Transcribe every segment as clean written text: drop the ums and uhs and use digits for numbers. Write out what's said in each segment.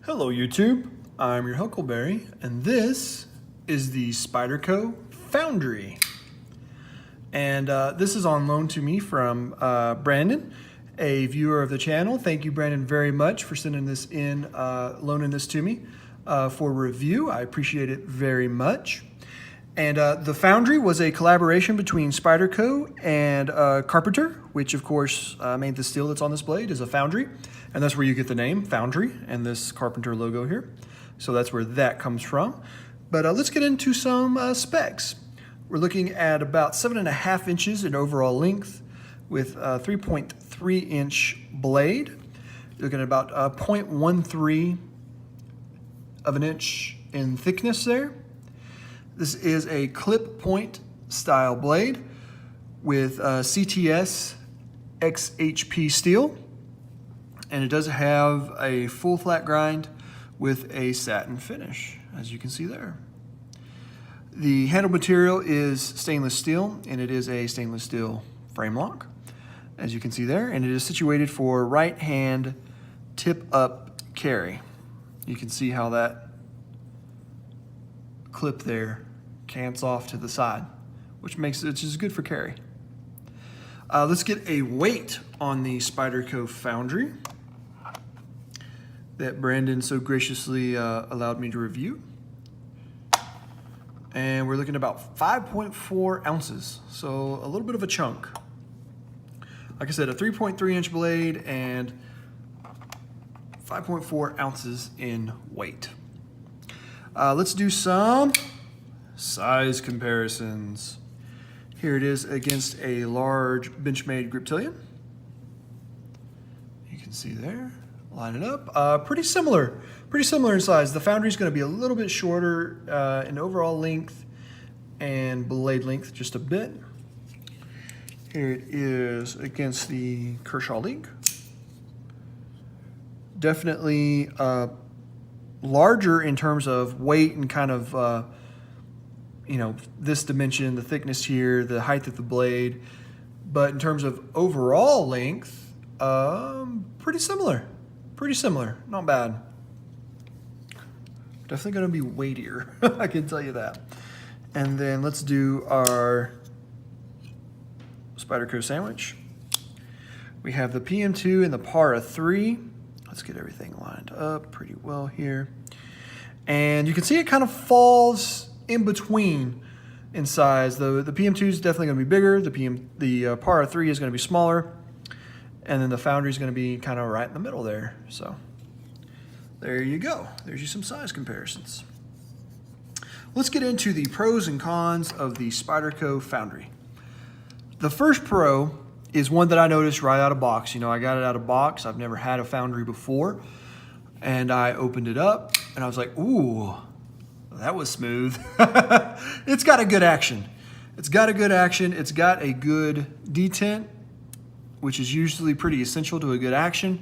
Hello YouTube, I'm your Huckleberry, and this is the Spyderco Foundry. And this is on loan to me from Brandon, a viewer of the channel. Thank you, Brandon, very much for sending this in, loaning this to me for review. I appreciate it very much. And the Foundry was a collaboration between Spyderco and Carpenter, which of course made the steel that's on this blade is a foundry. And that's where you get the name Foundry and this Carpenter logo here. So that's where that comes from. But let's get into some specs. We're looking at about 7.5 inches in overall length with a 3.3 inch blade. You're looking at about 0.13 of an inch in thickness there. This is a clip point style blade with CTS XHP steel, and it does have a full flat grind with a satin finish, as you can see there. The handle material is stainless steel, and it is a stainless steel frame lock, as you can see there, and it is situated for right hand tip up carry. You can see how that clip there cants off to the side, which is good for carry. Let's get a weight on the Spyderco Foundry that Brandon so graciously allowed me to review. And we're looking at about 5.4 ounces, so a little bit of a chunk. Like I said, a 3.3 inch blade and 5.4 ounces in weight. Let's do some size comparisons. Here it is against a large Benchmade Griptilian. You can see there, line it up. Pretty similar in size. The Foundry is going to be a little bit shorter in overall length and blade length just a bit. Here it is against the Kershaw Link. Definitely larger in terms of weight and kind of, you know, this dimension, the thickness here, the height of the blade. But in terms of overall length, pretty similar, not bad. Definitely gonna be weightier, I can tell you that. And then let's do our Spyderco sandwich. We have the PM2 and the Para 3. Let's get everything lined up pretty well here. And you can see it kind of falls in between in size. The PM2 is definitely going to be bigger. The Para 3 is going to be smaller. And then the Foundry is going to be kind of right in the middle there. So there you go. There's you some size comparisons. Let's get into the pros and cons of the Spyderco Foundry. The first pro is one that I noticed right out of box. You know, I got it out of box. I've never had a Foundry before. And I opened it up and I was like, ooh, that was smooth. It's got a good action. It's got a good detent, which is usually pretty essential to a good action.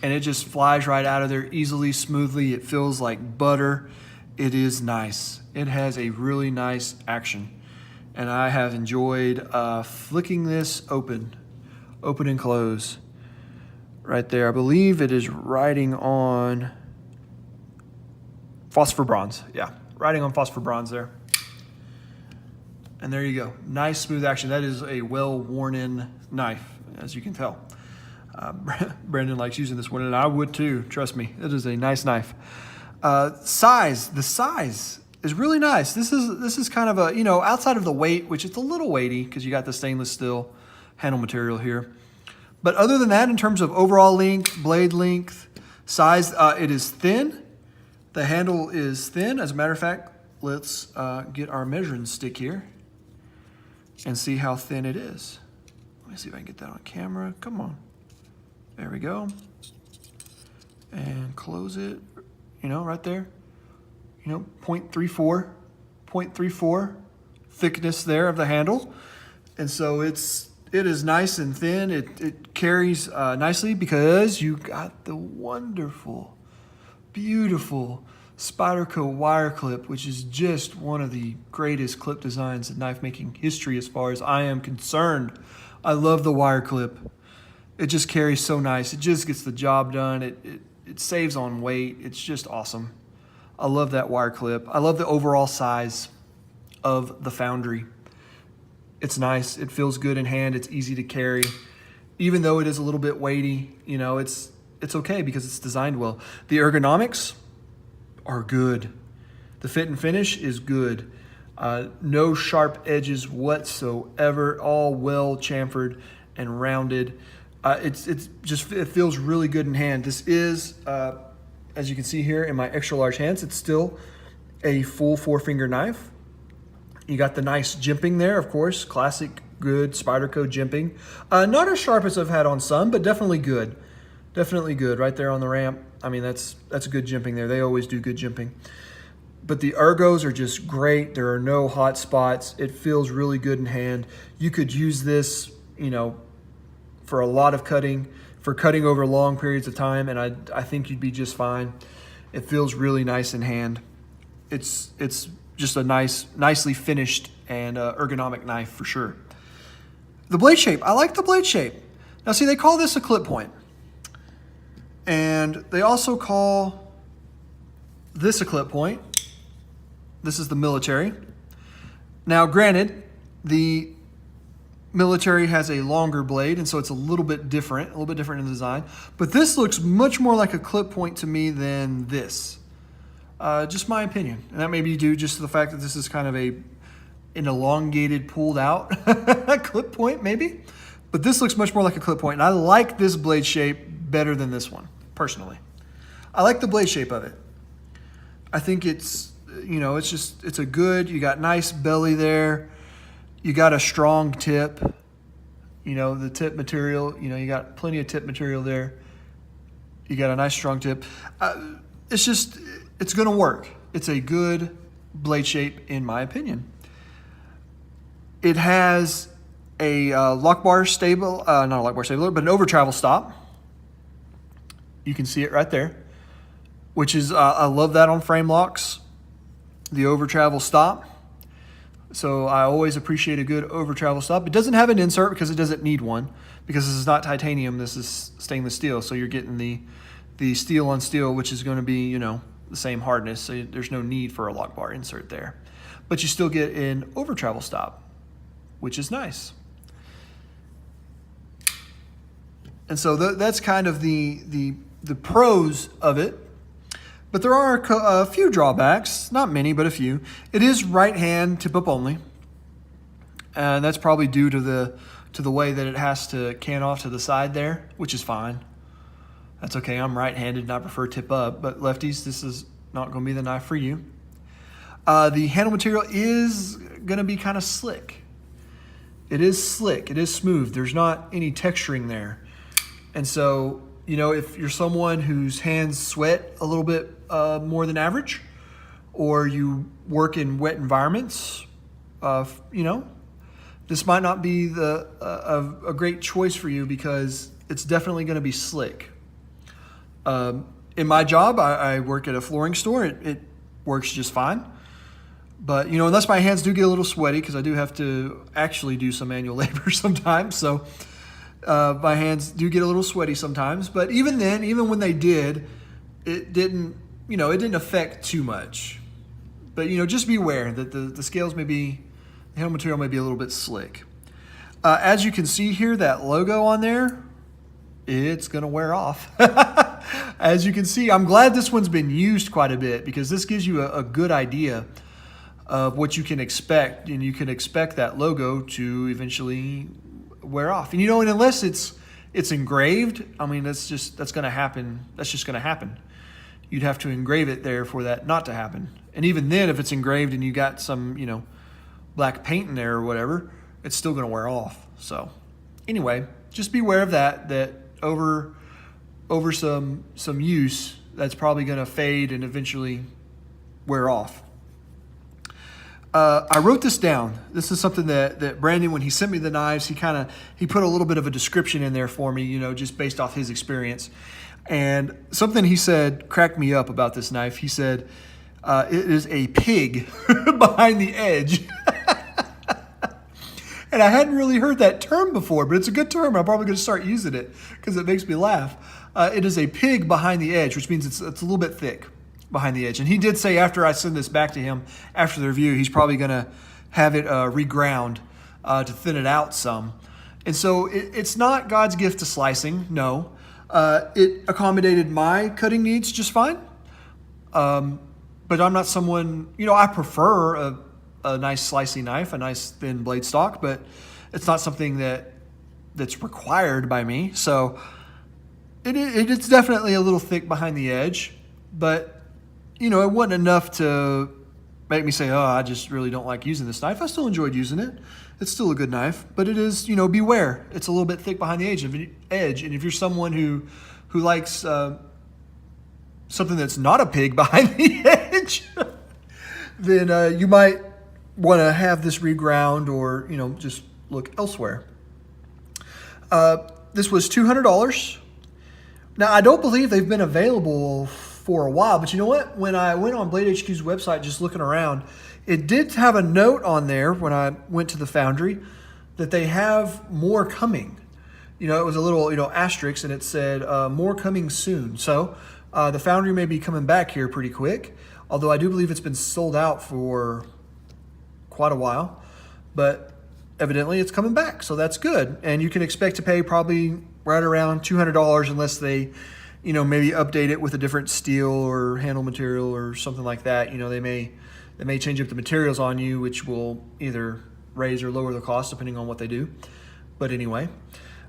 And it just flies right out of there easily, smoothly. It feels like butter. It is nice. It has a really nice action. And I have enjoyed flicking this open and close. Right there, I believe it is riding on phosphor bronze. Yeah, riding on phosphor bronze there. And there you go. Nice smooth action. That is a well-worn in knife, as you can tell. Brandon likes using this one, and I would too. Trust me, it is a nice knife. The size is really nice. This is kind of a, you know, outside of the weight, which is a little weighty because you got the stainless steel handle material here. But other than that, in terms of overall length, blade length, size, it is thin. The handle is thin. As a matter of fact, let's get our measuring stick here and see how thin it is. Let me see if I can get that on camera. Come on. There we go. And close it, you know, right there. You know, 0.34 thickness there of the handle. And so it is nice and thin. It carries nicely because you got the wonderful, beautiful Spyderco wire clip, which is just one of the greatest clip designs in knife making history as far as I am concerned. I love the wire clip. It just carries so nice. It just gets the job done. It it saves on weight. It's just awesome. I love that wire clip. I love the overall size of the Foundry. It's nice. It feels good in hand. It's easy to carry. Even though it is a little bit weighty, you know, it's okay because it's designed well. The ergonomics are good. The fit and finish is good. No sharp edges whatsoever, all well chamfered and rounded. It feels really good in hand. This is, as you can see here in my extra large hands, it's still a full 4-finger knife. You got the nice jimping there, of course, classic good Spyderco jimping. Not as sharp as I've had on some, but definitely good. Definitely good right there on the ramp. I mean, that's good jimping there. They always do good jimping. But the ergos are just great. There are no hot spots. It feels really good in hand. You could use this, you know, for a lot of cutting, for cutting over long periods of time, and I think you'd be just fine. It feels really nice in hand. It's just a nicely finished and ergonomic knife for sure. The blade shape, I like the blade shape. Now see, they call this a clip point. And they also call this a clip point. This is the military. Now granted, the military has a longer blade, and so it's a little bit different in the design. But this looks much more like a clip point to me than this. Just my opinion. And that may be due just to the fact that this is kind of an elongated, pulled out clip point, maybe. But this looks much more like a clip point, and I like this blade shape better than this one, personally. I like the blade shape of it. I think it's, you know, it's a good, you got nice belly there. You got a strong tip. You know, the tip material, you know, you got plenty of tip material there. You got a nice strong tip. It's going to work. It's a good blade shape, in my opinion. It has a lock bar stable, not a lock bar stabler, but an over travel stop. You can see it right there, which is, I love that on frame locks, the over travel stop. So I always appreciate a good over travel stop. It doesn't have an insert because it doesn't need one, because this is not titanium, this is stainless steel. So you're getting the steel on steel, which is going to be, you know, the same hardness. So there's no need for a lock bar insert there. But you still get an over travel stop, which is nice. And so that's kind of the pros of it. But there are a few drawbacks, not many, but a few. It is right hand tip up only. And that's probably due to the way that it has to can off to the side there, which is fine. That's okay, I'm right-handed and I prefer tip up, but lefties, this is not gonna be the knife for you. The handle material is gonna be kind of slick. It is slick, it is smooth. There's not any texturing there. And so, you know, if you're someone whose hands sweat a little bit more than average, or you work in wet environments, you know, this might not be a great choice for you because it's definitely going to be slick. In my job, I work at a flooring store. It works just fine. But, you know, unless my hands do get a little sweaty, because I do have to actually do some manual labor sometimes, so my hands do get a little sweaty sometimes. But even then, even when they did, it didn't affect too much. But, you know, just be aware that the scales may be, the handle material may be a little bit slick. As you can see here, that logo on there, it's going to wear off. As you can see, I'm glad this one's been used quite a bit, because this gives you a good idea of what you can expect, and you can expect that logo to eventually wear off. And, you know, and unless it's engraved, I mean, that's going to happen. That's just going to happen. You'd have to engrave it there for that not to happen. And even then, if it's engraved and you got some, you know, black paint in there or whatever, it's still going to wear off. So anyway, just be aware of that over some use, that's probably going to fade and eventually wear off. I wrote this down. This is something that Brandon, when he sent me the knives, he put a little bit of a description in there for me, you know, just based off his experience. And something he said cracked me up about this knife. He said, it is a pig behind the edge. And I hadn't really heard that term before, but it's a good term. I'm probably going to start using it because it makes me laugh. It is a pig behind the edge, which means it's a little bit thick behind the edge. And he did say after I send this back to him after the review, he's probably going to have it reground to thin it out some. And so it's not God's gift to slicing, no. It accommodated my cutting needs just fine. But I'm not someone, I prefer a nice slicing knife, a nice thin blade stock, but it's not something that's required by me. So it's definitely a little thick behind the edge, but it wasn't enough to make me say, oh, I just really don't like using this knife. I still enjoyed using it. It's still a good knife, but it is, beware. It's a little bit thick behind the edge. And if you're someone who likes something that's not a pig behind the edge, then you might want to have this reground or, just look elsewhere. This was $200. Now, I don't believe they've been available for a while, but you know what? When I went on Blade HQ's website just looking around, it did have a note on there when I went to the foundry that they have more coming. It was a little, asterisk, and it said more coming soon. So the foundry may be coming back here pretty quick, although I do believe it's been sold out for quite a while, but evidently it's coming back, so that's good. And you can expect to pay probably right around $200 unless they, maybe update it with a different steel or handle material or something like that. They may change up the materials on you, which will either raise or lower the cost depending on what they do. But anyway,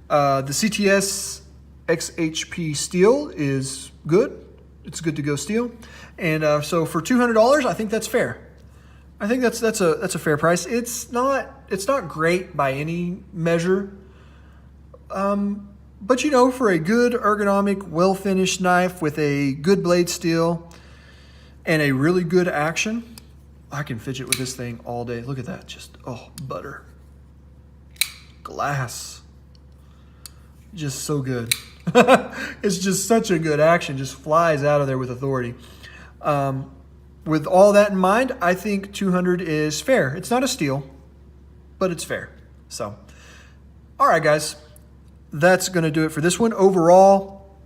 the CTS XHP steel is good. It's good to go steel. And so for $200, I think that's fair. I think that's a fair price. It's not great by any measure. But for a good ergonomic, well-finished knife with a good blade steel and a really good action, I can fidget with this thing all day. Look at that, just, butter. Glass. Just so good. It's just such a good action, just flies out of there with authority. With all that in mind, I think $200 is fair. It's not a steal, but it's fair. So, all right, guys. That's going to do it for this one. Overall,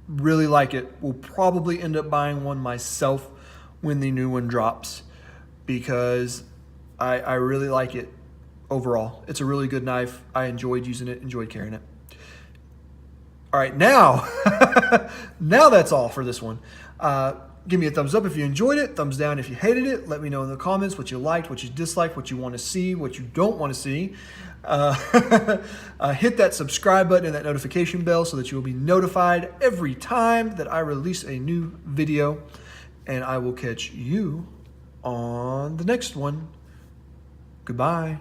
really like it. Will probably end up buying one myself when the new one drops because I really like it overall. It's a really good knife. I enjoyed using it, enjoyed carrying it. All right, now that's all for this one. Give me a thumbs up if you enjoyed it, thumbs down if you hated it. Let me know in the comments what you liked, what you disliked, what you want to see, what you don't want to see. Hit that subscribe button and that notification bell so that you will be notified every time that I release a new video. And I will catch you on the next one. Goodbye.